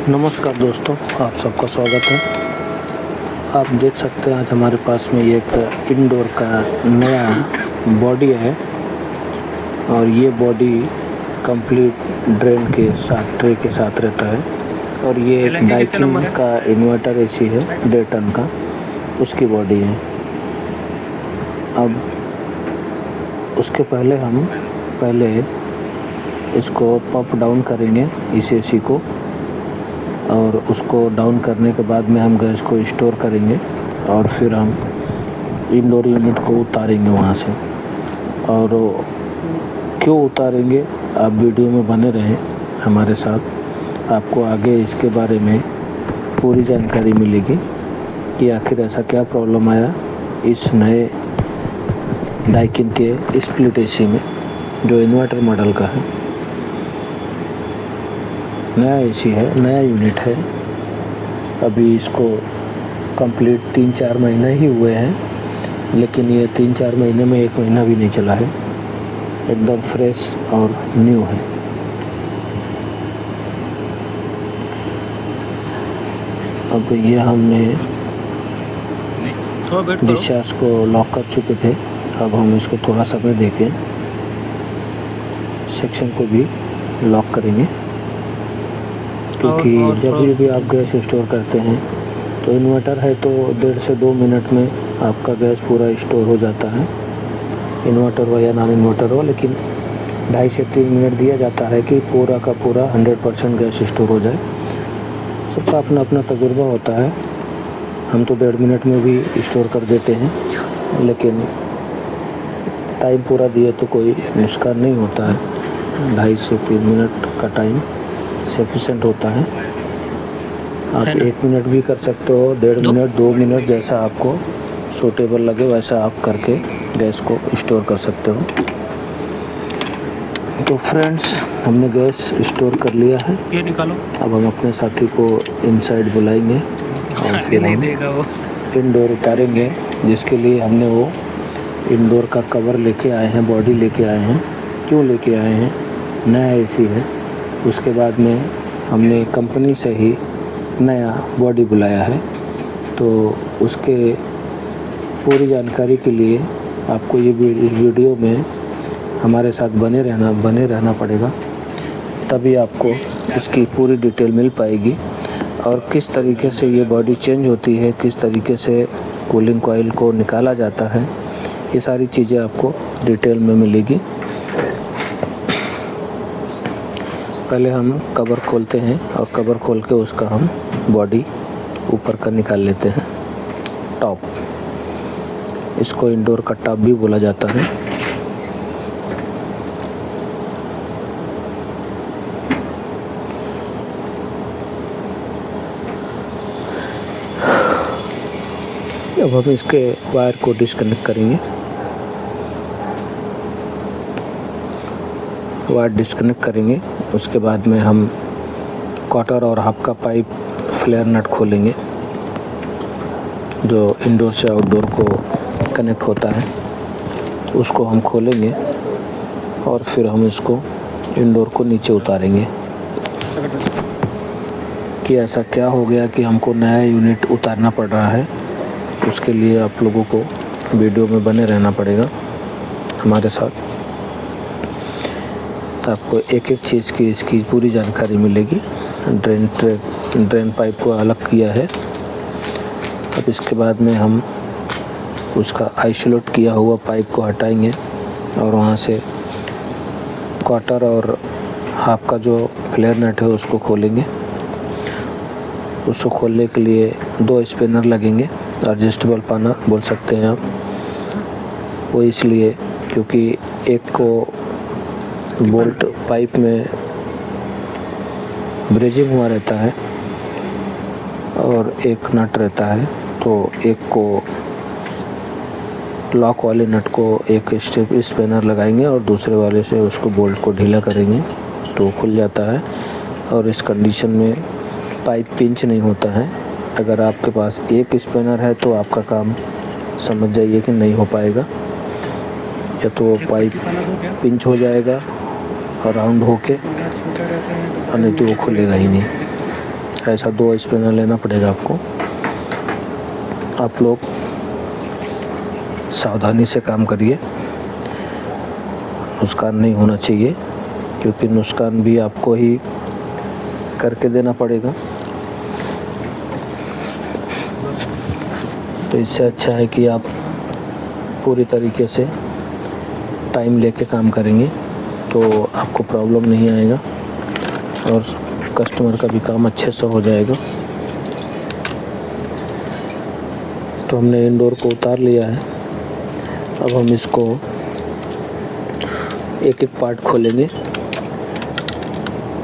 नमस्कार दोस्तों, आप सबका स्वागत है। आप देख सकते हैं आज हमारे पास में एक इंडोर का नया बॉडी है और ये बॉडी कंप्लीट ड्रेन के साथ ट्रे के साथ रहता है और ये एक डाइकिन का इन्वर्टर एसी है 1.5 टन का, उसकी बॉडी है। अब उसके पहले हम इसको पम्प डाउन करेंगे इस एसी को, और उसको डाउन करने के बाद में हम गैस को स्टोर करेंगे और फिर हम इंडोर यूनिट को उतारेंगे वहाँ से। और क्यों उतारेंगे, आप वीडियो में बने रहें हमारे साथ, आपको आगे इसके बारे में पूरी जानकारी मिलेगी कि आखिर ऐसा क्या प्रॉब्लम आया इस नए डाइकिन के स्प्लिट एसी में जो इन्वर्टर मॉडल का है। नया एसी है, नया यूनिट है, अभी इसको कंप्लीट 3-4 महीने ही हुए हैं, लेकिन ये 3-4 महीने में 1 महीना भी नहीं चला है, एकदम फ्रेश और न्यू है। अब ये हमने डिस्चार्ज को लॉक कर चुके थे, अब हम इसको थोड़ा समय देके सेक्शन को भी लॉक करेंगे, क्योंकि जब भी आप गैस स्टोर करते हैं तो इन्वर्टर है तो 1.5 से 2 मिनट में आपका गैस पूरा स्टोर हो जाता है, इन्वर्टर हो या नॉन इन्वर्टर हो, लेकिन 2.5 से 3 मिनट दिया जाता है कि पूरा का पूरा 100% गैस स्टोर हो जाए। सबका अपना अपना तजुर्बा होता है, हम तो 1.5 मिनट में भी स्टोर कर देते हैं, लेकिन टाइम पूरा दिए तो कोई नुकसान नहीं होता है। 2.5 से 3 मिनट का टाइम सफिशेंट होता है। आप 1 मिनट भी कर सकते हो, 1.5 मिनट, 2 मिनट, जैसा आपको सूटेबल लगे वैसा आप करके गैस को स्टोर कर सकते हो। तो फ्रेंड्स, हमने गैस स्टोर कर लिया है, ये निकालो। अब हम अपने साथी को इनसाइड बुलाएंगे और फिर हम इंडोर उतारेंगे, जिसके लिए हमने वो इंडोर का कवर लेके आए हैं, बॉडी लेके आए हैं। क्यों लेके आए हैं, नया एसी है, उसके बाद में हमने कंपनी से ही नया बॉडी बुलाया है, तो उसके पूरी जानकारी के लिए आपको ये वीडियो में हमारे साथ बने रहना पड़ेगा, तभी आपको इसकी पूरी डिटेल मिल पाएगी और किस तरीके से ये बॉडी चेंज होती है, किस तरीके से कूलिंग कॉइल को निकाला जाता है, ये सारी चीज़ें आपको डिटेल में मिलेगी। पहले हम कवर खोलते हैं और कवर खोल के उसका हम बॉडी ऊपर का निकाल लेते हैं, टॉप। इसको इंडोर का टॉप भी बोला जाता है। अब हम इसके वायर को डिस्कनेक्ट करेंगे, वायर डिस्कनेक्ट करेंगे। उसके बाद में हम क्वार्टर और हाफ का पाइप फ्लेयर नट खोलेंगे जो इंडोर से आउटडोर को कनेक्ट होता है, उसको हम खोलेंगे और फिर हम इसको इंडोर को नीचे उतारेंगे। कि ऐसा क्या हो गया कि हमको नया यूनिट उतारना पड़ रहा है, उसके लिए आप लोगों को वीडियो में बने रहना पड़ेगा हमारे साथ। आपको एक एक चीज़ की इसकी पूरी जानकारी मिलेगी। ड्रेन पाइप को अलग किया है, अब इसके बाद में हम उसका आइसोलेट किया हुआ पाइप को हटाएंगे और वहाँ से क्वार्टर और हाफ का जो फ्लेयर नट है उसको खोलेंगे। उसको खोलने के लिए 2 स्पिनर लगेंगे, एडजस्टेबल पाना बोल सकते हैं आप, वो इसलिए क्योंकि एक को बोल्ट पाइप में ब्रेजिंग हुआ रहता है और एक नट रहता है, तो एक को लॉक वाले नट को एक स्टेप स्पिनर लगाएंगे और दूसरे वाले से उसको बोल्ट को ढीला करेंगे तो खुल जाता है। और इस कंडीशन में पाइप पिंच नहीं होता है। अगर आपके पास एक स्पिनर है तो आपका काम समझ जाइए कि नहीं हो पाएगा, या तो पाइप पिंच हो जाएगा और राउंड होके, और नहीं तो वो खुलेगा ही नहीं। ऐसा 2 स्पिनर लेना पड़ेगा आपको। आप लोग सावधानी से काम करिए, नुकसान नहीं होना चाहिए, क्योंकि नुकसान भी आपको ही करके देना पड़ेगा। तो इससे अच्छा है कि आप पूरी तरीके से टाइम लेके काम करेंगे तो आपको प्रॉब्लम नहीं आएगा और कस्टमर का भी काम अच्छे से हो जाएगा। तो हमने इंडोर को उतार लिया है। अब हम इसको एक एक पार्ट खोलेंगे,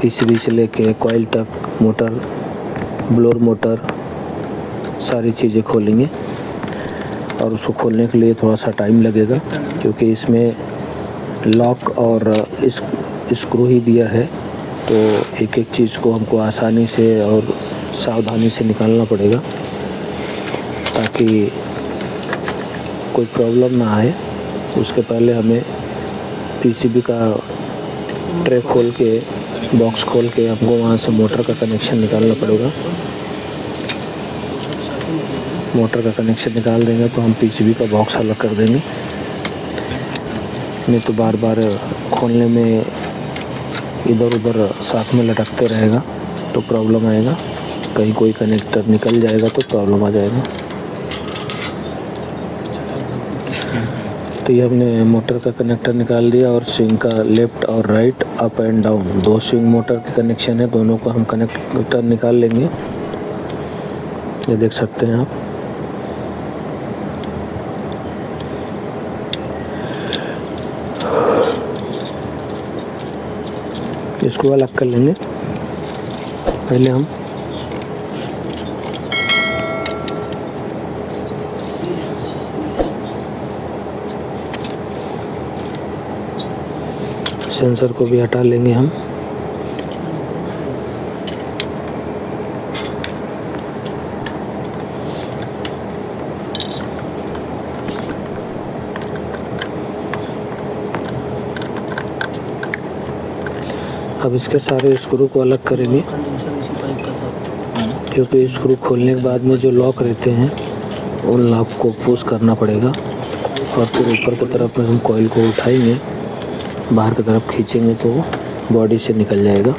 पीसीबी से लेके कॉइल तक, मोटर, ब्लोअर मोटर, सारी चीज़ें खोलेंगे। और उसको खोलने के लिए थोड़ा सा टाइम लगेगा, क्योंकि इसमें लॉक और स्क्रू ही दिया है, तो एक एक चीज़ को हमको आसानी से और सावधानी से निकालना पड़ेगा ताकि कोई प्रॉब्लम ना आए। उसके पहले हमें पीसीबी का ट्रे खोल के, बॉक्स खोल के हमको वहाँ से मोटर का कनेक्शन निकालना पड़ेगा। मोटर का कनेक्शन निकाल देंगे तो हम पीसीबी का बॉक्स अलग कर देंगे, नहीं तो बार बार खोलने में इधर उधर साथ में लटकते रहेगा तो प्रॉब्लम आएगा। कहीं कोई कनेक्टर निकल जाएगा तो प्रॉब्लम आ जाएगा। तो ये हमने मोटर का कनेक्टर निकाल दिया और स्विंग का लेफ़्ट और right, up and down 2 swing motor के कनेक्शन है, दोनों को हम कनेक्टर निकाल लेंगे। ये देख सकते हैं आप। इसको अलग कर लेंगे। पहले हम सेंसर को भी हटा लेंगे हम। अब इसके सारे स्क्रू को अलग करेंगे, क्योंकि स्क्रू खोलने के बाद में जो लॉक रहते हैं उन लॉक को पुश करना पड़ेगा। और फिर ऊपर की तरफ में हम कॉइल को उठाएंगे, बाहर की तरफ खींचेंगे तो बॉडी से निकल जाएगा।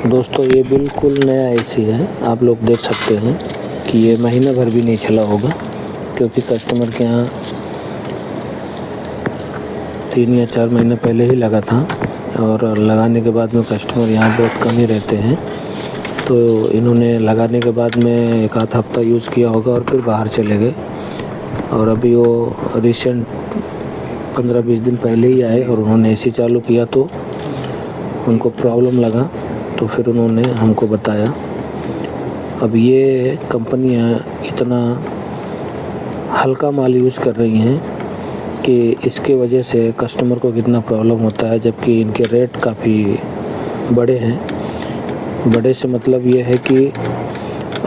दोस्तों ये बिल्कुल नया एसी है, आप लोग देख सकते हैं कि ये महीना भर भी नहीं चला होगा, क्योंकि कस्टमर के यहाँ 3 या 4 महीने पहले ही लगा था और लगाने के बाद में कस्टमर यहाँ बहुत कम ही रहते हैं। तो इन्होंने लगाने के बाद में 1 आध हफ्ता यूज़ किया होगा और फिर बाहर चले गए। और अभी वो रिसेंट 15-20 दिन पहले ही आए और उन्होंने एसी चालू किया तो उनको प्रॉब्लम लगा, तो फिर उन्होंने हमको बताया। अब ये कंपनियां इतना हल्का माल यूज़ कर रही हैं कि इसके वजह से कस्टमर को कितना प्रॉब्लम होता है, जबकि इनके रेट काफ़ी बड़े हैं। बड़े से मतलब ये है कि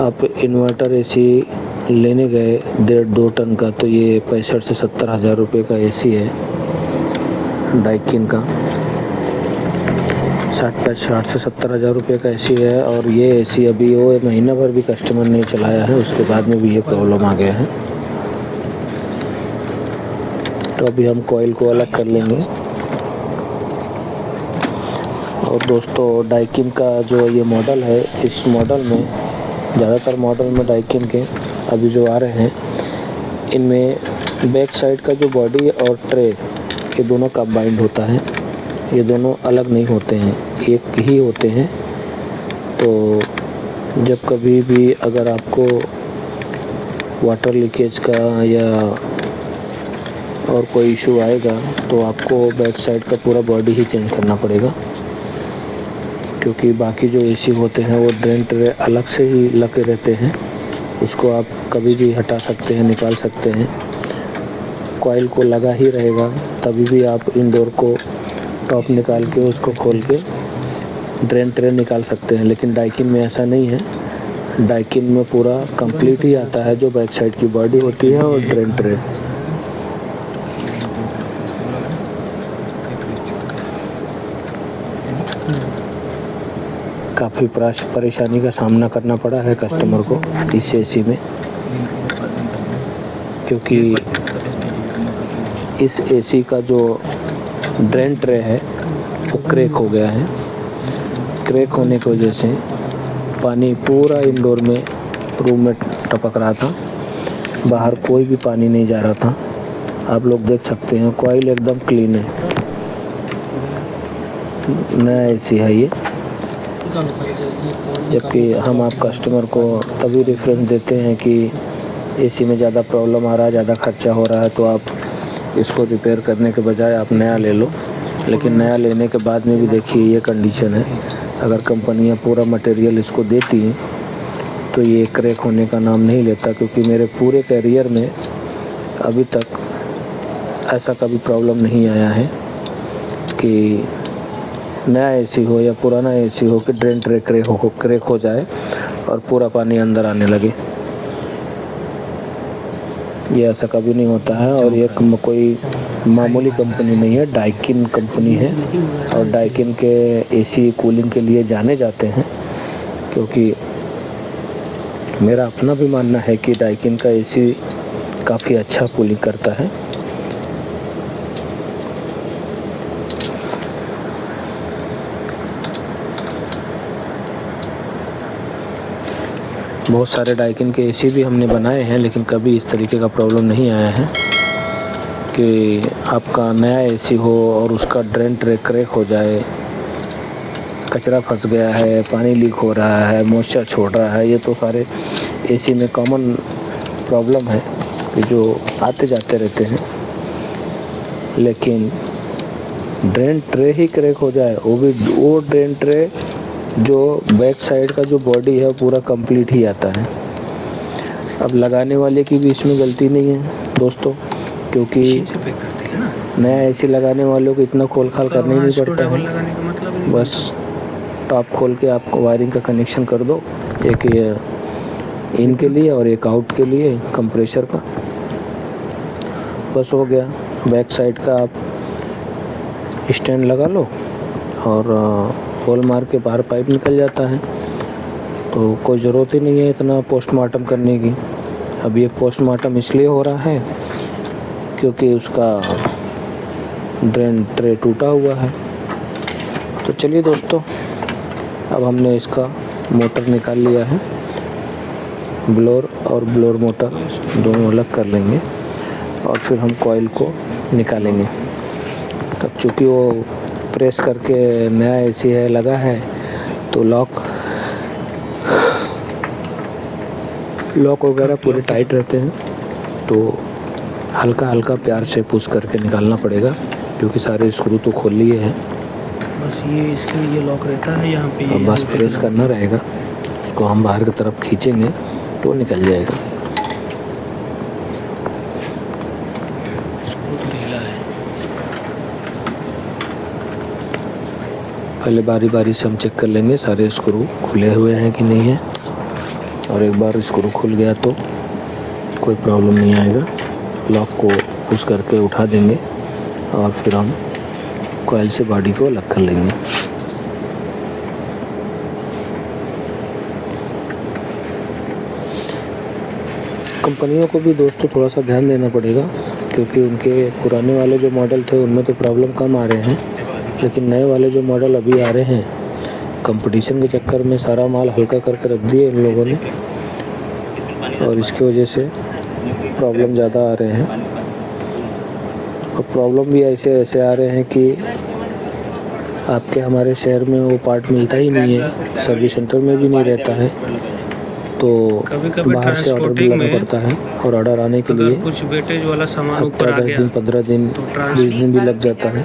आप इन्वर्टर एसी लेने गए 1.5-2 टन का, तो ये 65 से 70 हज़ार रुपये का एसी है डाइकिन का। 60 से 70 हज़ार रुपये का एसी है। और ये एसी अभी वो महीना भर भी कस्टमर ने चलाया है, उसके बाद में भी ये प्रॉब्लम आ गया है। तो अभी हम कॉइल को अलग कर लेंगे। और दोस्तों डाइकिन का जो ये मॉडल है, इस मॉडल में ज़्यादातर मॉडल में डाइकिन के अभी जो आ रहे हैं, इनमें बैक साइड का जो बॉडी और ट्रे, ये दोनों कंबाइंड होता है। ये दोनों अलग नहीं होते हैं, एक ही होते हैं। तो जब कभी भी अगर आपको वाटर लीकेज का या और कोई इशू आएगा तो आपको बैक साइड का पूरा बॉडी ही चेंज करना पड़ेगा, क्योंकि बाकी जो एसी होते हैं वो ड्रेन ट्रे अलग से ही लगे रहते हैं। उसको आप कभी भी हटा सकते हैं, निकाल सकते हैं। कॉइल को लगा ही रहेगा, तभी भी आप इंडोर को टॉप निकाल के उसको खोल के ड्रेन ट्रे निकाल सकते हैं। लेकिन डाइकिन में ऐसा नहीं है। डाइकिन में पूरा कंप्लीट ही आता है, जो बैक साइड की बॉडी होती है और ड्रेन ट्रे। काफ़ी परेशानी का सामना करना पड़ा है कस्टमर को इस एसी में, क्योंकि इस एसी का जो ड्रेन ट्रे है वो क्रैक हो गया है। क्रैक होने की वजह से पानी पूरा इंडोर में रूम में टपक रहा था, बाहर कोई भी पानी नहीं जा रहा था। आप लोग देख सकते हैं कॉइल एकदम क्लीन है, नया एसी है ये। जबकि हम आप कस्टमर को तभी रेफरेंस देते हैं कि एसी में ज़्यादा प्रॉब्लम आ रहा है, ज़्यादा खर्चा हो रहा है, तो आप इसको रिपेयर करने के बजाय आप नया ले लो। लेकिन नया लेने के बाद में भी देखिए ये कंडीशन है। अगर कंपनियां पूरा मटेरियल इसको देती हैं तो ये क्रैक होने का नाम नहीं लेता, क्योंकि मेरे पूरे कैरियर में अभी तक ऐसा कभी प्रॉब्लम नहीं आया है कि नया एसी हो या पुराना एसी हो कि ड्रेन ट्रे क्रैक हो जाए और पूरा पानी अंदर आने लगे। ये ऐसा कभी नहीं होता है। और ये कोई मामूली कंपनी नहीं है, डाइकिन कंपनी है। और डाइकिन के एसी कूलिंग के लिए जाने जाते हैं, क्योंकि मेरा अपना भी मानना है कि डाइकिन का एसी काफ़ी अच्छा कूलिंग करता है। बहुत सारे डाइकिन के एसी भी हमने बनाए हैं, लेकिन कभी इस तरीके का प्रॉब्लम नहीं आया है कि आपका नया एसी हो और उसका ड्रेन ट्रे क्रैक हो जाए, कचरा फंस गया है, पानी लीक हो रहा है, मॉइस्चर छोड़ रहा है। ये तो सारे एसी में कॉमन प्रॉब्लम है कि जो आते जाते रहते हैं। लेकिन ड्रेन ट्रे ही क्रैक हो जाए, वो ड्रेन ट्रे जो बैक साइड का जो बॉडी है पूरा कंप्लीट ही आता है। अब लगाने वाले की भी इसमें गलती नहीं है दोस्तों, क्योंकि नया एसी लगाने वालों को इतना खोल खाल करना ही नहीं पड़ता है। बस टॉप खोल के आपको वायरिंग का कनेक्शन कर दो, एक ये इन के लिए और एक आउट के लिए कंप्रेसर का, बस हो गया। बैक साइड का आप स्टैंड लगा लो और होल मार के बाहर पाइप निकल जाता है, तो कोई ज़रूरत ही नहीं है इतना पोस्टमार्टम करने की। अब ये पोस्टमार्टम इसलिए हो रहा है क्योंकि उसका ड्रेन ट्रे टूटा हुआ है। तो चलिए दोस्तों, अब हमने इसका मोटर निकाल लिया है। ब्लोर और ब्लोर मोटर दोनों अलग कर लेंगे और फिर हम कॉइल को निकालेंगे। तब चूँकि वो प्रेस करके नया एसी है लगा है, तो लॉक वगैरह पूरे टाइट रहते हैं, तो हल्का हल्का प्यार से पुश करके निकालना पड़ेगा, क्योंकि सारे स्क्रू तो खोल लिए हैं। बस ये इसके लिए लॉक रहता है यहाँ पे, और बस प्रेस करना रहेगा, उसको हम बाहर की तरफ खींचेंगे तो निकल जाएगा। पहले बारी बारी से हम चेक कर लेंगे सारे स्क्रू खुले हुए हैं कि नहीं है, और एक बार स्क्रू खुल गया तो कोई प्रॉब्लम नहीं आएगा। लॉक को पुश करके उठा देंगे और फिर हम कॉइल से बॉडी को अलग कर लेंगे। कंपनियों को भी दोस्तों थोड़ा सा ध्यान देना पड़ेगा, क्योंकि उनके पुराने वाले जो मॉडल थे उनमें तो प्रॉब्लम कम आ रहे हैं, लेकिन नए वाले जो मॉडल अभी आ रहे हैं, कंपटीशन के चक्कर में सारा माल हल्का करके रख दिए इन लोगों ने, और इसकी वजह से प्रॉब्लम ज़्यादा आ रहे हैं। और प्रॉब्लम भी ऐसे आ रहे हैं कि आपके हमारे शहर में वो पार्ट मिलता ही नहीं है, सर्विस सेंटर में भी नहीं रहता है, तो बाहर से ऑर्डर बुलाना पड़ता है। और ऑर्डर आने के लिए कुछ वेटेज वाला सामान ऊपर आ 10 गया, दिन 15 दिन 20 दिन भी लग जाता है,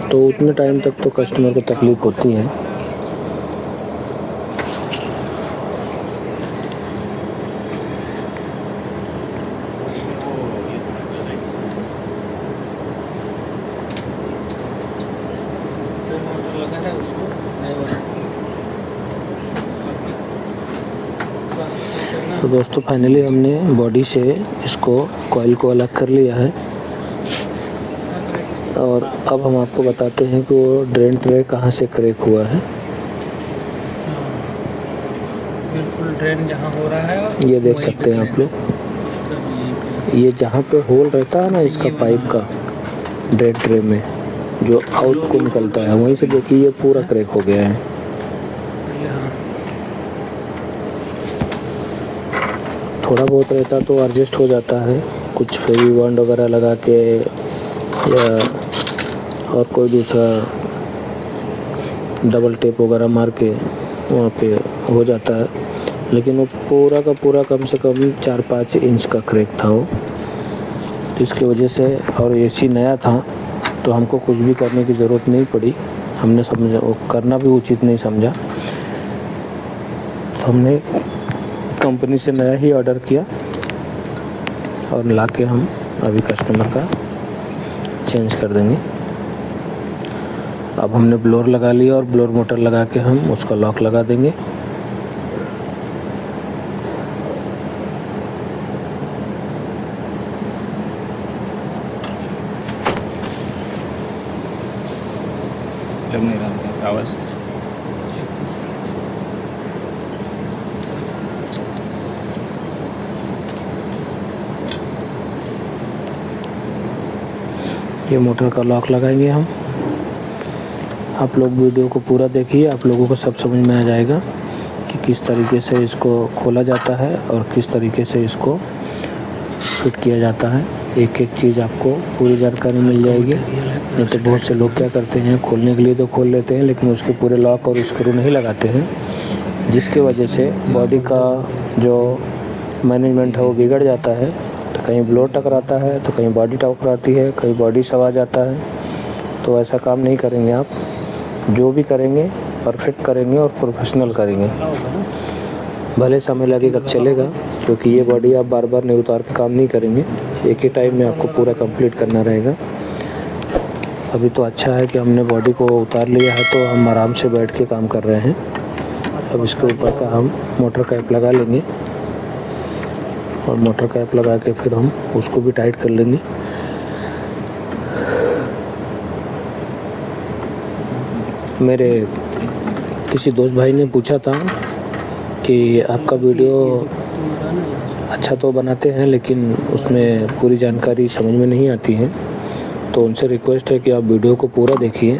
तो उतने टाइम तक तो कस्टमर को तकलीफ होती है। तो दोस्तों फाइनली हमने बॉडी से इसको कॉइल को अलग कर लिया है। और अब हम आपको बताते हैं कि वो ड्रेन ट्रे कहाँ से क्रैक हुआ है। बिल्कुल ड्रेन जहाँ हो रहा है ये देख वहीं सकते हैं पे आप लोग, मतलब यहीं पे ये जहाँ पे होल रहता है ना इसका पाइप का ड्रेन ट्रे में जो आउट को निकलता है, वहीं से देखिए ये पूरा क्रैक हो गया है। यहाँ थोड़ा बहुत रहता तो एडजस्ट हो जाता है, कुछ फेवी बॉन्ड वगैरह लगा के या और कोई दूसरा डबल टेप वगैरह मार के वहाँ पे हो जाता है, लेकिन वो पूरा का पूरा कम से कम 4-5 इंच का क्रैक था वो। तो इसकी वजह से, और एसी नया था तो हमको कुछ भी करने की ज़रूरत नहीं पड़ी, हमने समझा वो करना भी उचित नहीं समझा, तो हमने कंपनी से नया ही ऑर्डर किया और लाके हम अभी कस्टमर का चेंज कर देंगे। अब हमने ब्लोअर लगा लिया और ब्लोअर मोटर लगा के हम उसका लॉक लगा देंगे। लग नहीं रहा था आवाज़। ये मोटर का लॉक लगाएंगे हम। आप लोग वीडियो को पूरा देखिए, आप लोगों को सब समझ में आ जाएगा कि किस तरीके से इसको खोला जाता है और किस तरीके से इसको फिट किया जाता है। एक एक चीज़ आपको पूरी जानकारी मिल जाएगी। नहीं तो बहुत से लोग क्या करते हैं, खोलने के लिए तो खोल लेते हैं लेकिन उसके पूरे लॉक और स्क्रू नहीं लगाते हैं, जिसकी वजह से बॉडी का जो मैनेजमेंट है वो बिगड़ जाता है। तो कहीं ब्लोअर टकराता है, तो कहीं बॉडी टकराती है, कहीं बॉडी सवा जाता है। तो ऐसा काम नहीं करेंगे आप, जो भी करेंगे परफेक्ट करेंगे और प्रोफेशनल करेंगे। भले समय लगेगा चलेगा, क्योंकि ये बॉडी आप बार बार नहीं उतार के काम नहीं करेंगे, एक ही टाइम में आपको पूरा कंप्लीट करना रहेगा। अभी तो अच्छा है कि हमने बॉडी को उतार लिया है तो हम आराम से बैठ के काम कर रहे हैं। अब इसके ऊपर का हम मोटर कैप लगा लेंगे और मोटर कैप लगा के फिर हम उसको भी टाइट कर लेंगे। मेरे किसी दोस्त भाई ने पूछा था कि आपका वीडियो अच्छा तो बनाते हैं लेकिन उसमें पूरी जानकारी समझ में नहीं आती है, तो उनसे रिक्वेस्ट है कि आप वीडियो को पूरा देखिए,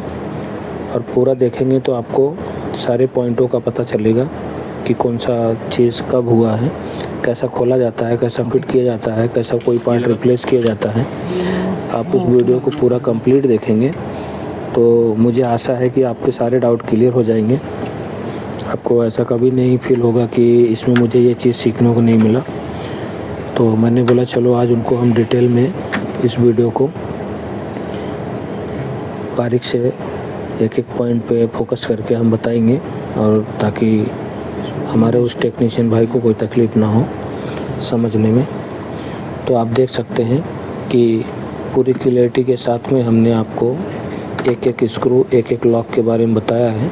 और पूरा देखेंगे तो आपको सारे पॉइंटों का पता चलेगा कि कौन सा चीज़ कब हुआ है, कैसा खोला जाता है, कैसा फिट किया जाता है, कैसा कोई पार्ट रिप्लेस किया जाता है। आप उस वीडियो को पूरा कंप्लीट देखेंगे तो मुझे आशा है कि आपके सारे डाउट क्लियर हो जाएंगे। आपको ऐसा कभी नहीं फील होगा कि इसमें मुझे ये चीज़ सीखने को नहीं मिला। तो मैंने बोला चलो आज उनको हम डिटेल में इस वीडियो को बारीक से एक एक पॉइंट पे फोकस करके हम बताएंगे, और ताकि हमारे उस टेक्नीशियन भाई को कोई तकलीफ़ ना हो समझने में। तो आप देख सकते हैं कि पूरी क्लियरिटी के साथ में हमने आपको एक एक स्क्रू, एक एक लॉक के बारे में बताया है,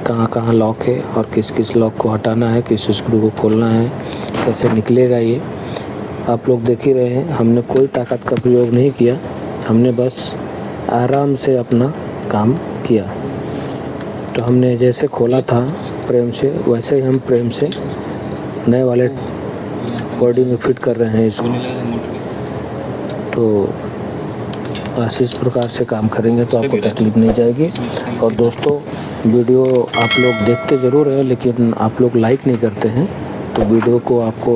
कहाँ कहाँ लॉक है और किस किस लॉक को हटाना है, किस स्क्रू को खोलना है, कैसे निकलेगा ये आप लोग देख ही रहे हैं। हमने कोई ताकत का प्रयोग नहीं किया, हमने बस आराम से अपना काम किया। तो हमने जैसे खोला था प्रेम से, वैसे ही हम प्रेम से नए वाले बॉडी में फिट कर रहे हैं इसको। तो बस इस प्रकार से काम करेंगे तो आपको तकलीफ नहीं जाएगी। और दोस्तों, वीडियो आप लोग देखते ज़रूर हैं लेकिन आप लोग लाइक नहीं करते हैं, तो वीडियो को आपको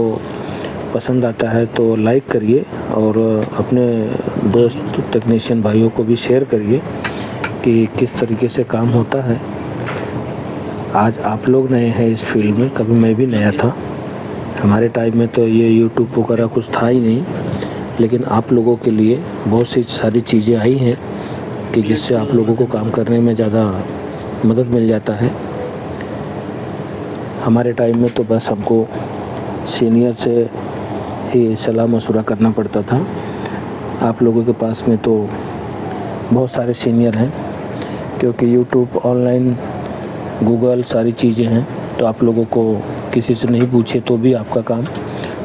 पसंद आता है तो लाइक करिए और अपने दोस्त टेक्नीशियन भाइयों को भी शेयर करिए कि किस तरीके से काम होता है। आज आप लोग नए हैं इस फील्ड में, कभी मैं भी नया था। हमारे टाइम में तो ये यूट्यूब वगैरह कुछ था ही नहीं, लेकिन आप लोगों के लिए बहुत सी सारी चीज़ें आई हैं कि जिससे आप लोगों को काम करने में ज़्यादा मदद मिल जाता है। हमारे टाइम में तो बस हमको सीनियर से ही सलाह मशवरा करना पड़ता था। आप लोगों के पास में तो बहुत सारे सीनियर हैं, क्योंकि यूट्यूब, ऑनलाइन, गूगल सारी चीज़ें हैं, तो आप लोगों को किसी से नहीं पूछे तो भी आपका काम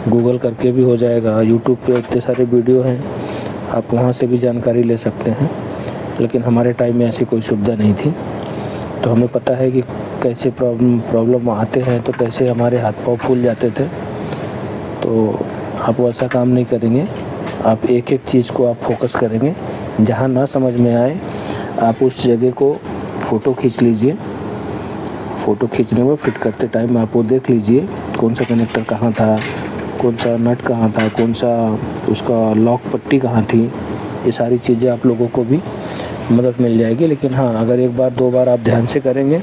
गूगल करके भी हो जाएगा। यूट्यूब पे इतने सारे वीडियो हैं, आप वहाँ से भी जानकारी ले सकते हैं। लेकिन हमारे टाइम में ऐसी कोई सुविधा नहीं थी, तो हमें पता है कि कैसे प्रॉब्लम आते हैं, तो कैसे हमारे हाथ पाँव फूल जाते थे। तो आप वैसा काम नहीं करेंगे, आप एक एक चीज़ को आप फोकस करेंगे। जहाँ ना समझ में आए आप उस जगह को फ़ोटो खींच लीजिए। फ़ोटो खींचने में फिट करते टाइम आप वो देख लीजिए कौन सा कनेक्टर कहाँ था, कौन सा नट कहाँ था, कौन सा उसका लॉक पट्टी कहाँ थी। ये सारी चीज़ें आप लोगों को भी मदद मिल जाएगी। लेकिन हाँ, अगर एक बार दो बार आप ध्यान से करेंगे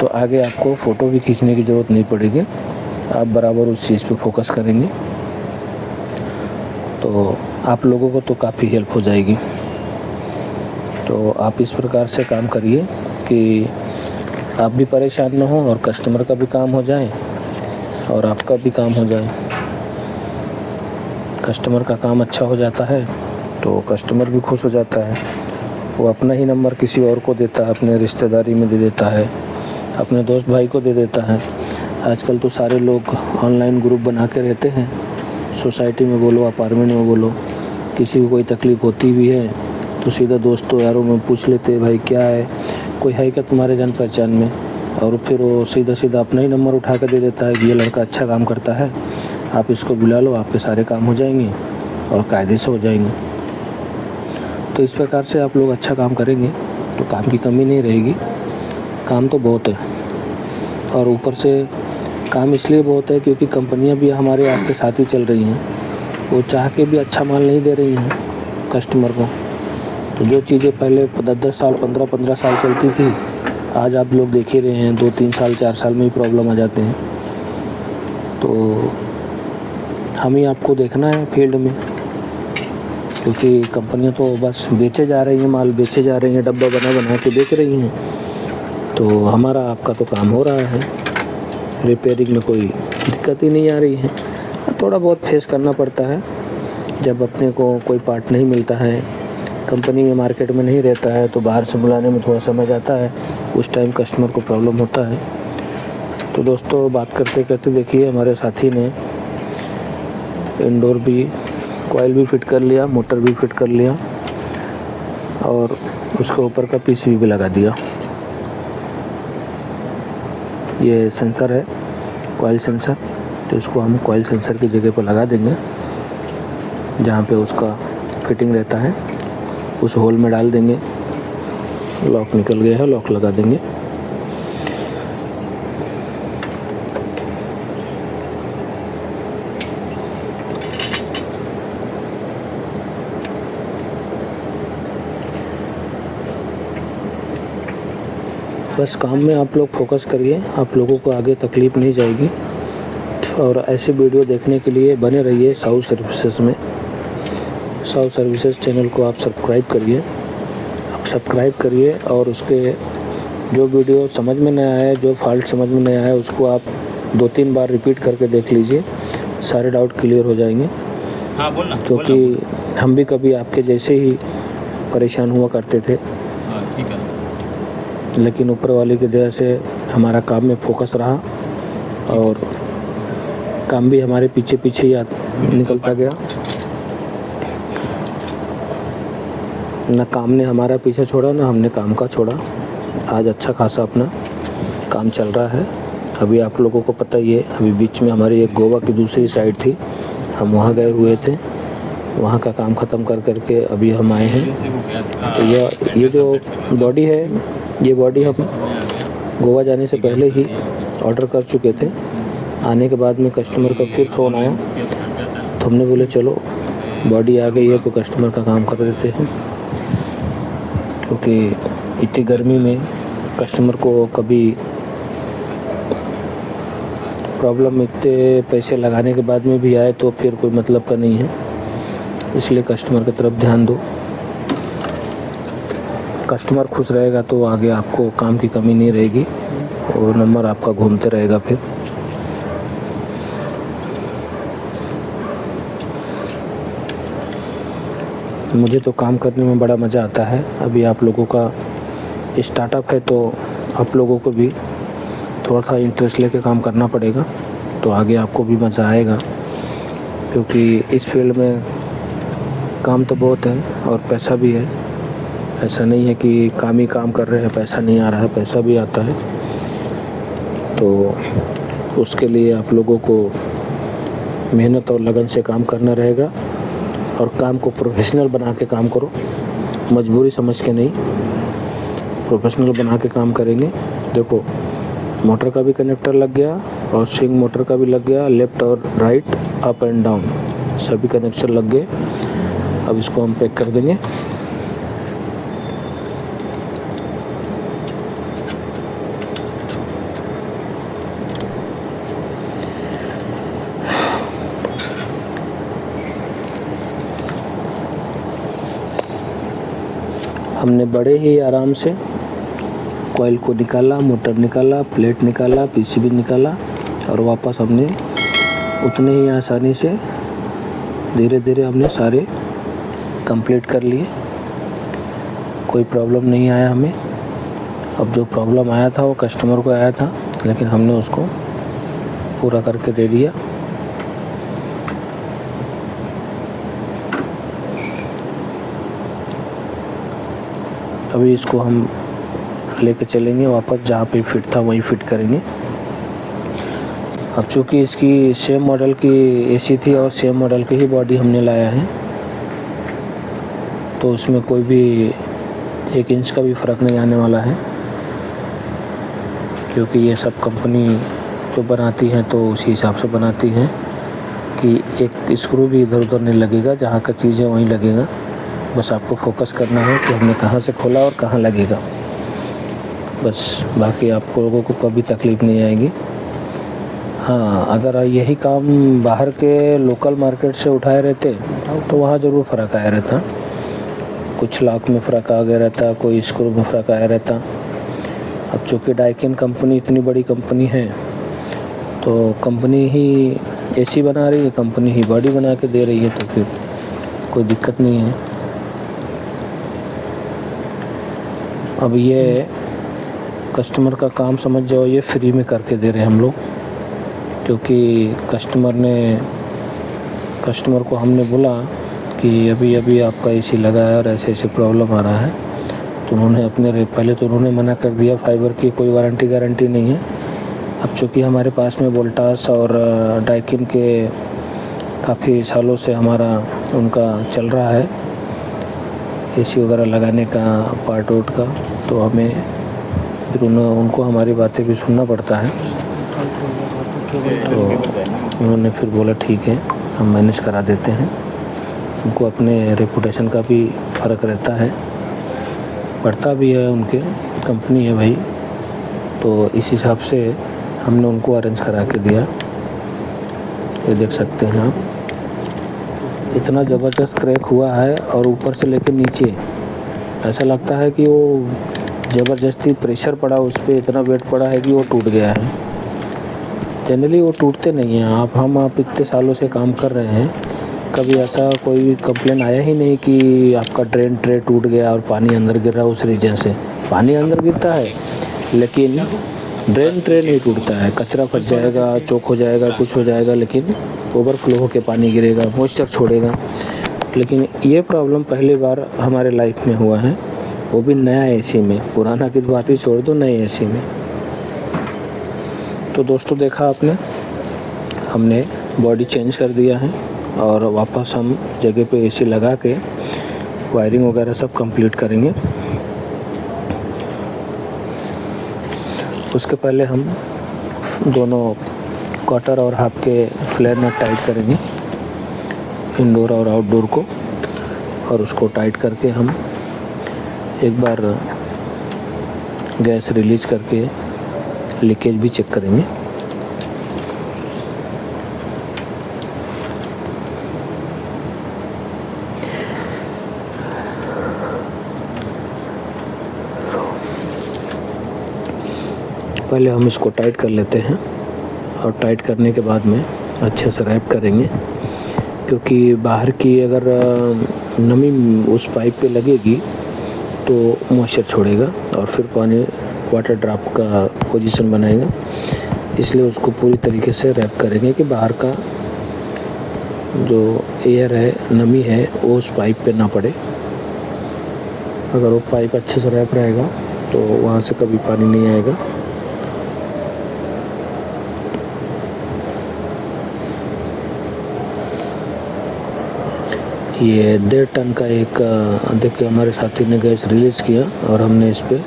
तो आगे आपको फ़ोटो भी खींचने की ज़रूरत नहीं पड़ेगी, आप बराबर उस चीज़ पे फोकस करेंगे तो आप लोगों को तो काफ़ी हेल्प हो जाएगी। तो आप इस प्रकार से काम करिए कि आप भी परेशान ना हो और कस्टमर का भी काम हो जाए और आपका भी काम हो जाए। कस्टमर का काम अच्छा हो जाता है तो कस्टमर भी खुश हो जाता है, वो अपना ही नंबर किसी और को देता है, अपने रिश्तेदारी में दे देता है, अपने दोस्त भाई को दे देता है। आजकल तो सारे लोग ऑनलाइन ग्रुप बना के रहते हैं, सोसाइटी में बोलो, अपार्टमेंट में बोलो, किसी को कोई तकलीफ़ होती भी है तो सीधा दोस्तों यारों में पूछ लेते हैं, भाई क्या है, कोई है क्या तुम्हारे जान पहचान में, और फिर वो सीधा सीधा अपना ही नंबर उठा कर दे देता है कि ये लड़का अच्छा काम करता है, आप इसको बुला लो, आप पे सारे काम हो जाएंगे और कायदे से हो जाएंगे। तो इस प्रकार से आप लोग अच्छा काम करेंगे तो काम की कमी नहीं रहेगी। काम तो बहुत है और ऊपर से काम इसलिए बहुत है क्योंकि कंपनियां भी हमारे आपके साथ ही चल रही हैं, वो चाह के भी अच्छा माल नहीं दे रही हैं कस्टमर को। तो जो चीज़ें पहले 10-10 साल 15-15 साल चलती थी, आज आप लोग देख ही रहे हैं 2-3 साल 4 साल में ही प्रॉब्लम आ जाते हैं। तो हम ही आपको देखना है फील्ड में, क्योंकि कंपनियां तो बस बेचे जा रही हैं, माल बेचे जा रही हैं, डब्बा बना बना के बेच रही हैं। तो हमारा आपका तो काम हो रहा है, रिपेयरिंग में कोई दिक्कत ही नहीं आ रही है। थोड़ा बहुत फेस करना पड़ता है जब अपने को कोई पार्ट नहीं मिलता है, कंपनी में मार्केट में नहीं रहता है, तो बाहर से बुलाने में थोड़ा समय जाता है, उस टाइम कस्टमर को प्रॉब्लम होता है। तो दोस्तों, बात करते करते देखिए हमारे साथी ने इंडोर भी कॉइल भी फिट कर लिया, मोटर भी फिट कर लिया और उसके ऊपर का पीसीबी भी लगा दिया। ये सेंसर है, कॉइल सेंसर, तो इसको हम कॉइल सेंसर की जगह पर लगा देंगे जहाँ पे उसका फिटिंग रहता है, उस होल में डाल देंगे। लॉक निकल गया है, लॉक लगा देंगे। बस काम में आप लोग फोकस करिए, आप लोगों को आगे तकलीफ़ नहीं जाएगी। और ऐसे वीडियो देखने के लिए बने रहिए साउथ सर्विसेज में। साउथ सर्विसेज चैनल को आप सब्सक्राइब करिए और उसके जो वीडियो समझ में नहीं आया, जो फॉल्ट समझ में नहीं आया, उसको आप 2-3 बार रिपीट करके देख लीजिए, सारे डाउट क्लियर हो जाएंगे। हाँ बोलना, क्योंकि हम भी कभी आपके जैसे ही परेशान हुआ करते थे, ठीक है, लेकिन ऊपर वाले की दया से हमारा काम में फोकस रहा और काम भी हमारे पीछे पीछे ही निकलता गया। न काम ने हमारा पीछे छोड़ा, न हमने काम का छोड़ा। आज अच्छा खासा अपना काम चल रहा है। अभी आप लोगों को पता ही है, अभी बीच में हमारी एक गोवा की दूसरी साइड थी, हम वहाँ गए हुए थे, वहाँ का काम ख़त्म कर करके अभी हम आए हैं। तो ये जो बॉडी है, ये बॉडी हम गोवा जाने से पहले ही ऑर्डर कर चुके थे। आने के बाद में कस्टमर का फिर फ़ोन आया तो हमने बोले चलो बॉडी आ गई है तो कस्टमर का काम कर देते हैं, क्योंकि इतनी गर्मी में कस्टमर को कभी प्रॉब्लम इतने पैसे लगाने के बाद में भी आए तो फिर कोई मतलब का नहीं है। इसलिए कस्टमर की तरफ ध्यान दो। कस्टमर खुश रहेगा तो आगे आपको काम की कमी नहीं रहेगी और नंबर आपका घूमते रहेगा। फिर मुझे तो काम करने में बड़ा मज़ा आता है। अभी आप लोगों का स्टार्टअप है तो आप लोगों को भी थोड़ा सा इंटरेस्ट लेके काम करना पड़ेगा, तो आगे आपको भी मज़ा आएगा। क्योंकि इस फील्ड में काम तो बहुत है और पैसा भी है, ऐसा नहीं है कि काम ही काम कर रहे हैं, पैसा नहीं आ रहा है, पैसा भी आता है। तो उसके लिए आप लोगों को मेहनत और लगन से काम करना रहेगा और काम को प्रोफेशनल बना के काम करो, मजबूरी समझ के नहीं, प्रोफेशनल बना के काम करेंगे। देखो मोटर का भी कनेक्टर लग गया और स्विंग मोटर का भी लग गया, लेफ़्ट और राइट, अप एंड डाउन सभी कनेक्शन लग गए। अब इसको हम पैक कर देंगे। हमने बड़े ही आराम से कॉइल को निकाला, मोटर निकाला, प्लेट निकाला, पीसीबी निकाला और वापस हमने उतने ही आसानी से धीरे धीरे हमने सारे कंप्लीट कर लिए। कोई प्रॉब्लम नहीं आया हमें। अब जो प्रॉब्लम आया था वो कस्टमर को आया था, लेकिन हमने उसको पूरा करके दे दिया। अभी इसको हम लेके चलेंगे वापस, जहाँ पे फिट था वहीं फिट करेंगे। अब चूँकि इसकी सेम मॉडल की एसी थी और सेम मॉडल की ही बॉडी हमने लाया है, तो उसमें कोई भी 1 इंच का भी फ़र्क नहीं आने वाला है, क्योंकि ये सब कंपनी जो बनाती है तो उसी हिसाब से बनाती है कि एक स्क्रू भी इधर उधर नहीं लगेगा, जहाँ का चीज़ है वहीं लगेगा। बस आपको फोकस करना है कि हमने कहाँ से खोला और कहाँ लगेगा, बस। बाकी आप लोगों को कभी तकलीफ़ नहीं आएगी। हाँ, अगर यही काम बाहर के लोकल मार्केट से उठाए रहते तो वहाँ ज़रूर फ़र्क आया रहता, कुछ लाख में फ़र्क आ गया रहता, कोई स्क्रू में फ़र्क आया रहता। अब चूँकि डाइकिन कंपनी इतनी बड़ी कंपनी है, तो कंपनी ही एसी बना रही है, कंपनी ही बॉडी बना के दे रही है, तो फिर कोई दिक्कत नहीं है। अब ये कस्टमर का काम समझ जाओ, ये फ्री में करके दे रहे हैं हम लोग, क्योंकि कस्टमर को हमने बोला कि अभी अभी आपका एसी लगा है और ऐसे ऐसे प्रॉब्लम आ रहा है, तो उन्होंने पहले तो उन्होंने मना कर दिया, फाइबर की कोई वारंटी गारंटी नहीं है। अब चूँकि हमारे पास में वोल्टास और डाइकिन के काफ़ी सालों से हमारा उनका चल रहा है एसी वगैरह लगाने का, पार्ट वोट का, तो हमें फिर उनको हमारी बातें भी सुनना पड़ता है। तो उन्होंने फिर बोला ठीक है, हम मैनेज करा देते हैं। उनको अपने रेपुटेशन का भी फ़र्क रहता है, पड़ता भी है, उनके कंपनी है भाई, तो इस हिसाब से हमने उनको अरेंज करा के दिया। ये देख सकते हैं आप, इतना ज़बरदस्त क्रैक हुआ है और ऊपर से लेकर नीचे ऐसा लगता है कि वो ज़बरदस्ती प्रेशर पड़ा उस पर, इतना वेट पड़ा है कि वो टूट गया है। जनरली वो टूटते नहीं हैं। आप इतने सालों से काम कर रहे हैं, कभी ऐसा कोई कंप्लेन आया ही नहीं कि आपका ड्रेन ट्रे टूट गया और पानी अंदर गिर रहा है उस रीजन से। पानी अंदर गिरता है लेकिन ड्रेन ट्रे नहीं टूटता है। कचरा फंस जाएगा, चौक हो जाएगा, कुछ हो जाएगा, लेकिन ओवरफ्लो होकर पानी गिरेगा, मॉइस्चर छोड़ेगा। लेकिन ये प्रॉब्लम पहली बार हमारे लाइफ में हुआ है, वो भी नया एसी में। पुराना की बात ही छोड़ दो, नए एसी में। तो दोस्तों देखा आपने, हमने बॉडी चेंज कर दिया है और वापस हम जगह पे एसी लगा के वायरिंग वगैरह सब कंप्लीट करेंगे। उसके पहले हम दोनों क्वार्टर और हाफ के फ्लेयर नट टाइट करेंगे, इंडोर और आउटडोर को, और उसको टाइट करके हम एक बार गैस रिलीज करके लीकेज भी चेक करेंगे। पहले हम इसको टाइट कर लेते हैं और टाइट करने के बाद में अच्छे से रैप करेंगे, क्योंकि बाहर की अगर नमी उस पाइप पे लगेगी तो मॉइस्चर छोड़ेगा और फिर पानी वाटर ड्रॉप का पोजीशन बनाएगा। इसलिए उसको पूरी तरीके से रैप करेंगे कि बाहर का जो एयर है, नमी है, वो उस पाइप पे ना पड़े। अगर वो पाइप अच्छे से रैप रहेगा तो वहाँ से कभी पानी नहीं आएगा। ये 1.5 टन का एक देखिए हमारे साथी ने गैस रिलीज़ किया और हमने इस पर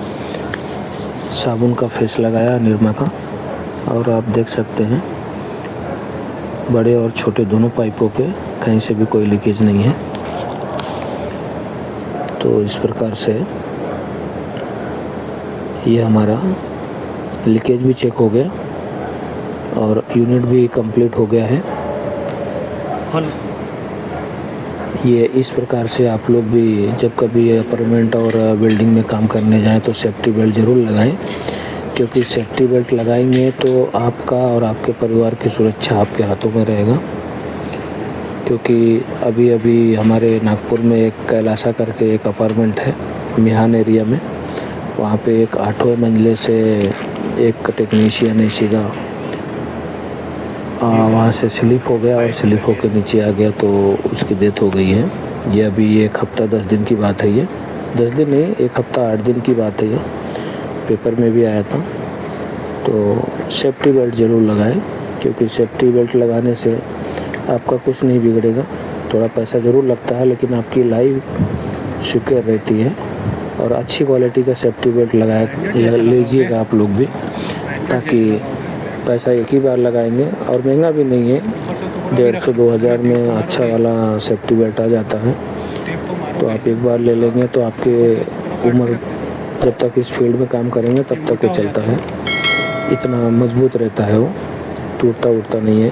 साबुन का फेस लगाया निरमा का, और आप देख सकते हैं बड़े और छोटे दोनों पाइपों पे कहीं से भी कोई लीकेज नहीं है। तो इस प्रकार से ये हमारा लीकेज भी चेक हो गया और यूनिट भी कंप्लीट हो गया है। ये इस प्रकार से आप लोग भी जब कभी अपार्टमेंट और बिल्डिंग में काम करने जाएं तो सेफ्टी बेल्ट ज़रूर लगाएं, क्योंकि सेफ्टी बेल्ट लगाएंगे तो आपका और आपके परिवार की सुरक्षा आपके हाथों में रहेगा। क्योंकि अभी हमारे नागपुर में एक कैलासा करके एक अपार्टमेंट है मिहान एरिया में, वहाँ पे एक 8वें मंजिले से एक टेक्नीशियन एसी का वहाँ से स्लिप हो गया और स्लिप होकर नीचे आ गया तो उसकी डेथ हो गई है। ये अभी 1 हफ्ता 10 दिन की बात है, ये 10 दिन नहीं 1 हफ्ता 8 दिन की बात है, ये पेपर में भी आया था। तो सेफ्टी बेल्ट ज़रूर लगाएं, क्योंकि सेफ्टी बेल्ट लगाने से आपका कुछ नहीं बिगड़ेगा। थोड़ा पैसा ज़रूर लगता है लेकिन आपकी लाइफ सिक्योर रहती है। और अच्छी क्वालिटी का सेफ्टी बेल्ट लीजिएगा आप लोग भी, ताकि पैसा एक ही बार लगाएंगे और महंगा भी नहीं है, 150-2 हज़ार में अच्छा वाला सेफ्टी बेल्ट आ जाता है। तो आप एक बार ले लेंगे तो आपके उम्र जब तक इस फील्ड में काम करेंगे तब तक वो चलता है, इतना मजबूत रहता है, वो टूटता उड़ता नहीं है।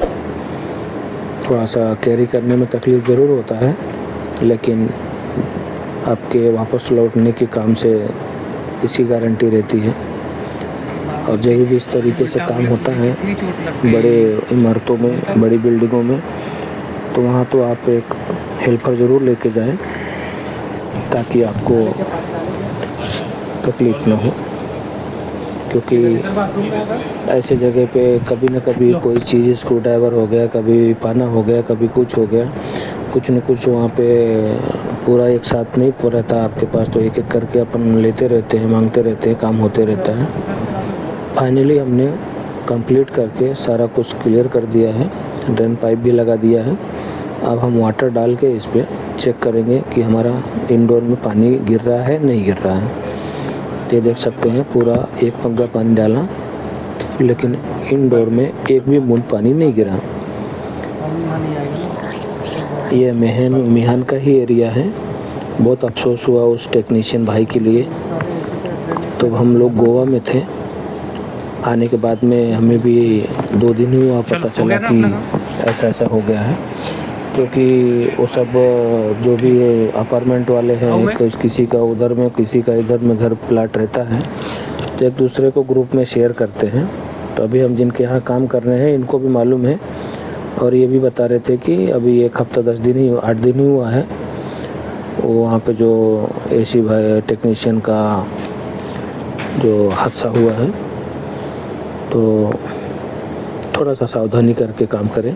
थोड़ा सा कैरी करने में तकलीफ़ ज़रूर होता है, लेकिन आपके वापस लौटने के काम से इसकी गारंटी रहती है। और जब भी इस तरीके से काम होता है बड़े इमारतों में, बड़ी बिल्डिंगों में, तो वहाँ तो आप एक हेल्पर ज़रूर लेके जाएं, ताकि आपको तकलीफ़ ना हो। क्योंकि ऐसे जगह पे कभी न कभी कोई चीज़ स्क्रू ड्राइवर हो गया, कभी पाना हो गया, कभी कुछ हो गया, कुछ न कुछ वहाँ पे पूरा एक साथ नहीं रहता आपके पास, तो एक एक करके अपन लेते रहते हैं, मांगते रहते हैं, काम होते रहता है। फाइनली हमने कंप्लीट करके सारा कुछ क्लियर कर दिया है, ड्रेन पाइप भी लगा दिया है। अब हम वाटर डाल के इस पर चेक करेंगे कि हमारा इंडोर में पानी गिर रहा है नहीं गिर रहा है। तो ये देख सकते हैं पूरा 1 मग्गा पानी डाला, लेकिन इंडोर में एक भी बूंद पानी नहीं गिरा। ये मिहान का ही एरिया है। बहुत अफसोस हुआ उस टेक्नीशियन भाई के लिए। तो हम लोग गोवा में थे, आने के बाद में हमें भी 2 दिन ही हुआ पता चला कि ऐसा हो गया है। क्योंकि वो सब जो भी अपार्टमेंट वाले हैं, किसी का उधर में किसी का इधर में घर प्लाट रहता है, तो एक दूसरे को ग्रुप में शेयर करते हैं। तो अभी हम जिनके यहाँ काम कर रहे हैं इनको भी मालूम है, और ये भी बता रहे थे कि अभी 1 हफ्ता 8 दिन ही हुआ है वो वहाँ पे जो एसी भाई टेक्नीशियन का जो हादसा हुआ है। तो थोड़ा सा सावधानी करके काम करें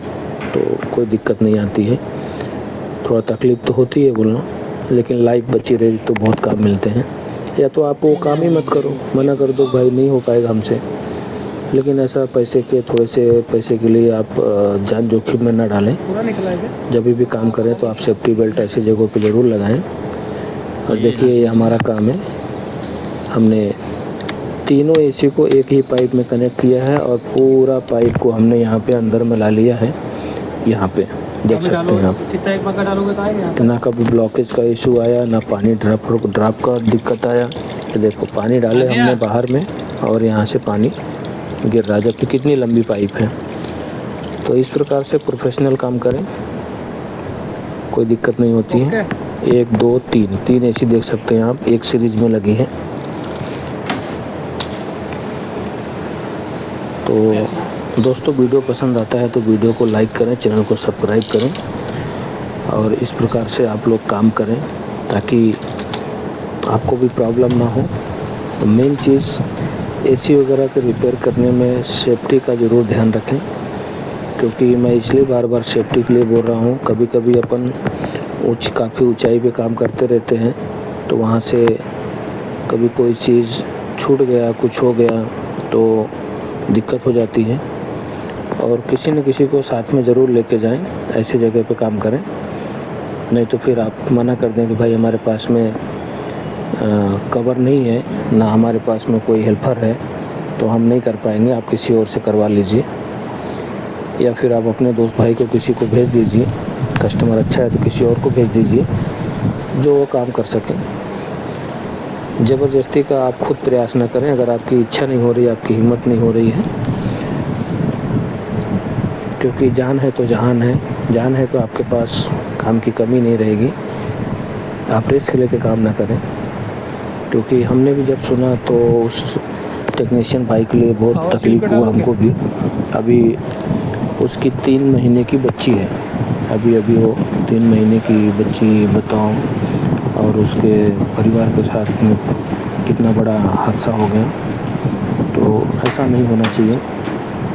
तो कोई दिक्कत नहीं आती है। थोड़ा तकलीफ़ तो होती है बोलना, लेकिन लाइफ बची रही तो बहुत काम मिलते हैं। या तो आप वो काम ही मत करो, मना कर दो भाई नहीं हो पाएगा हमसे, लेकिन ऐसा थोड़े से पैसे के लिए आप जान जोखिम में ना डालें। जब भी काम करें तो आप सेफ्टी बेल्ट ऐसी जगहों पे ज़रूर लगाएं। और देखिए ये हमारा काम है, हमने तीनों एसी को एक ही पाइप में कनेक्ट किया है और पूरा पाइप को हमने यहाँ पे अंदर में ला लिया है। यहाँ पे देख सकते हैं आप, ना कभी ब्लॉकेज का इशू आया, ना पानी ड्रॉप का दिक्कत आया। ये देखो पानी डाले हमने बाहर में और यहाँ से पानी गिर रहा है, जबकि कितनी लंबी पाइप है। तो इस प्रकार से प्रोफेशनल काम करें, कोई दिक्कत नहीं होती है। 1 2 3 एसी देख सकते हैं आप, एक सीरीज में लगी है। तो दोस्तों वीडियो पसंद आता है तो वीडियो को लाइक करें, चैनल को सब्सक्राइब करें और इस प्रकार से आप लोग काम करें ताकि आपको भी प्रॉब्लम ना हो। तो मेन चीज़ एसी वगैरह के रिपेयर करने में सेफ्टी का ज़रूर ध्यान रखें, क्योंकि मैं इसलिए बार सेफ्टी के लिए बोल रहा हूँ। कभी कभी अपन काफ़ी ऊंचाई पे काम करते रहते हैं तो वहाँ से कभी कोई चीज़ छूट गया, कुछ हो गया तो दिक्कत हो जाती है। और किसी न किसी को साथ में ज़रूर लेके जाएं, ऐसी जगह पे काम करें, नहीं तो फिर आप मना कर दें कि भाई हमारे पास में कवर नहीं है, ना हमारे पास में कोई हेल्पर है, तो हम नहीं कर पाएंगे, आप किसी और से करवा लीजिए, या फिर आप अपने दोस्त भाई को किसी को भेज दीजिए। कस्टमर अच्छा है तो किसी और को भेज दीजिए जो वो काम कर सकें। ज़बरदस्ती का आप खुद प्रयास न करें। अगर आपकी इच्छा नहीं हो रही, आपकी हिम्मत नहीं हो रही है, क्योंकि जान है तो जहान है, जान है तो आपके पास काम की कमी नहीं रहेगी। आप रिस्क लेके काम ना करें, क्योंकि हमने भी जब सुना तो उस टेक्नीशियन भाई के लिए बहुत तकलीफ़ हुआ हमको भी। अभी उसकी 3 महीने की बच्ची है, अभी वो 3 महीने की बच्ची बताओ, और उसके परिवार के साथ में कितना बड़ा हादसा हो गया। तो ऐसा नहीं होना चाहिए।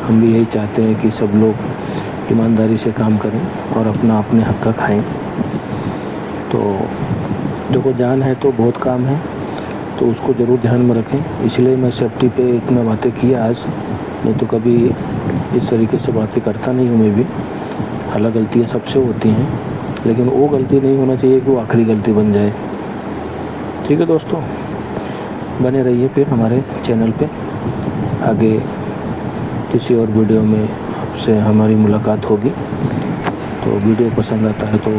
हम भी यही चाहते हैं कि सब लोग ईमानदारी से काम करें और अपना अपने हक का खाएं। तो देखो, जान है तो बहुत काम है, तो उसको ज़रूर ध्यान में रखें। इसलिए मैं सेफ्टी पे इतना बातें किया आज, नहीं तो कभी इस तरीके से बातें करता नहीं हूँ मैं भी। हालांकि गलतियाँ सबसे होती हैं, लेकिन वो गलती नहीं होना चाहिए कि वो आखिरी गलती बन जाए। ठीक है दोस्तों, बने रहिए फिर हमारे चैनल पे। आगे किसी और वीडियो में आपसे हमारी मुलाकात होगी। तो वीडियो पसंद आता है तो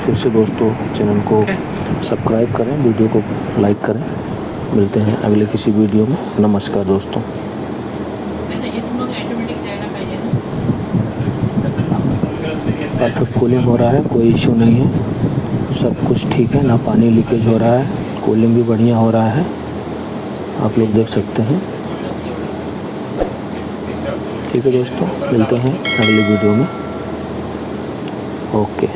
फिर से दोस्तों चैनल को सब्सक्राइब करें, वीडियो को लाइक करें। मिलते हैं अगले किसी वीडियो में। नमस्कार दोस्तों। परफेक्ट कूलिंग हो रहा है, कोई इशू नहीं है, सब कुछ ठीक है, ना पानी लीकेज हो रहा है, कूलिंग भी बढ़िया हो रहा है, आप लोग देख सकते हैं। ठीक है दोस्तों, मिलते हैं अगले वीडियो में। ओके।